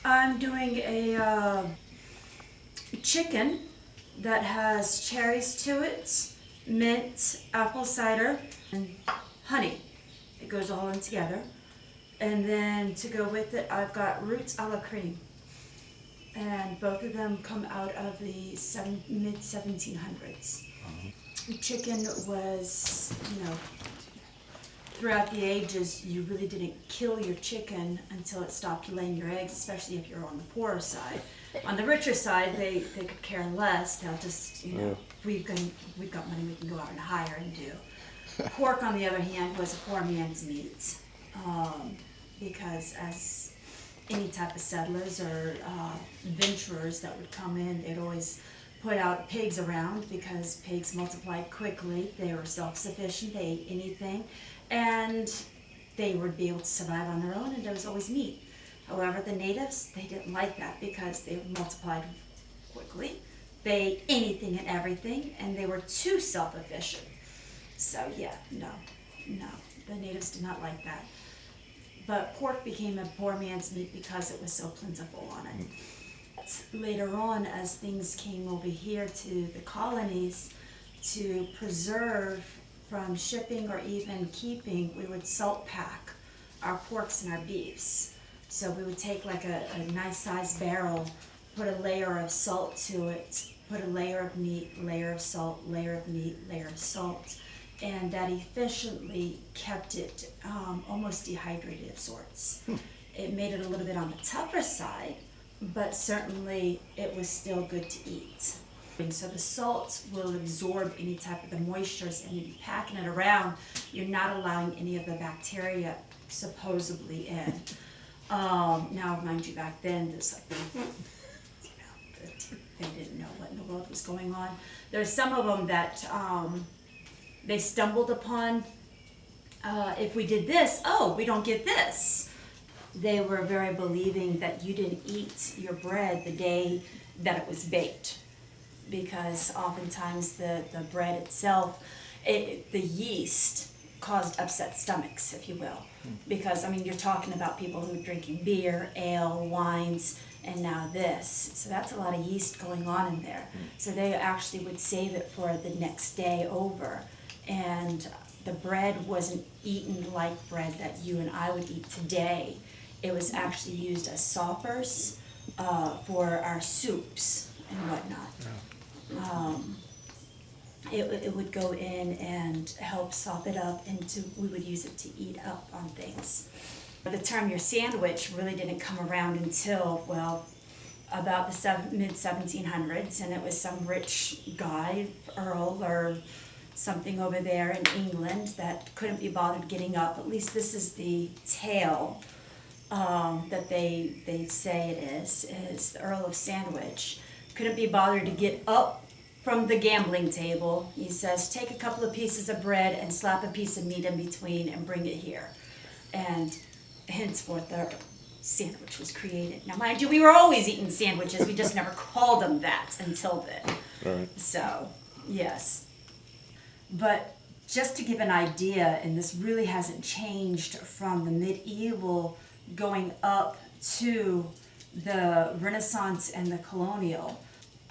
I'm doing a chicken that has cherries to it, mint, apple cider, and honey. It goes all in together. And then to go with it, I've got roots a la cream. And both of them come out of the mid 1700s. Chicken was, throughout the ages, you really didn't kill your chicken until it stopped laying your eggs, especially if you're on the poorer side. On the richer side, they could care less. They'll just, we've got money we can go out and hire and do. Pork, on the other hand, was a poor man's meat, because as any type of settlers or venturers that would come in, they'd always put out pigs around because pigs multiplied quickly. They were self-sufficient, they ate anything, and they would be able to survive on their own, and there was always meat. However, the natives, they didn't like that because they multiplied quickly. They ate anything and everything, and they were too self-efficient. So yeah, no, the natives did not like that. But pork became a poor man's meat because it was so plentiful on it. Later on, as things came over here to the colonies, to preserve from shipping or even keeping, we would salt pack our porks and our beefs. So we would take like a nice sized barrel, put a layer of salt to it, put a layer of meat, layer of salt, layer of meat, layer of salt, and that efficiently kept it almost dehydrated of sorts. It made it a little bit on the tougher side, but certainly it was still good to eat. And so the salt will absorb any type of the moistures, and if you're packing it around, you're not allowing any of the bacteria supposedly in. Now, mind you, back then, there's like, they didn't know what in the world was going on. There's some of them that they stumbled upon. If we did this, we don't get this. They were very believing that you didn't eat your bread the day that it was baked, because oftentimes the bread itself, the yeast caused upset stomachs, if you will. Because, I mean, you're talking about people who are drinking beer, ale, wines, and now this. So that's a lot of yeast going on in there. So they actually would save it for the next day over. And the bread wasn't eaten like bread that you and I would eat today. It was actually used as soppers for our soups and whatnot. It would go in and help sop it up, and we would use it to eat up on things. The term your sandwich really didn't come around until, well, about the mid 1700s, and it was some rich guy, Earl or something over there in England, that couldn't be bothered getting up. At least this is the tale that they say it is the Earl of Sandwich. Couldn't be bothered to get up from the gambling table. He says, take a couple of pieces of bread and slap a piece of meat in between and bring it here. And henceforth the sandwich was created. Now mind you, we were always eating sandwiches, we just never called them that until then. Right. So, yes. But just to give an idea, and this really hasn't changed from the medieval going up to the Renaissance and the colonial,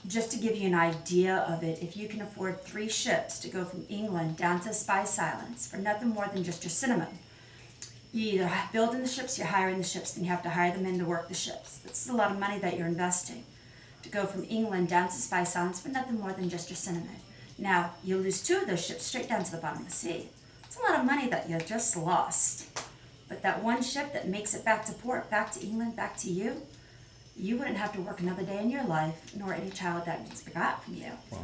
just to give you an idea of it, if you can afford 3 ships to go from England down to Spice Islands for nothing more than just your cinnamon, you either building the ships, you're hiring the ships, then you have to hire the men to work the ships. This is a lot of money that you're investing to go from England down to Spice Islands for nothing more than just your cinnamon. Now, you lose 2 of those ships straight down to the bottom of the sea. It's a lot of money that you just lost. But that one ship that makes it back to port, back to England, back to you, you wouldn't have to work another day in your life, nor any child that needs begot from you. Wow.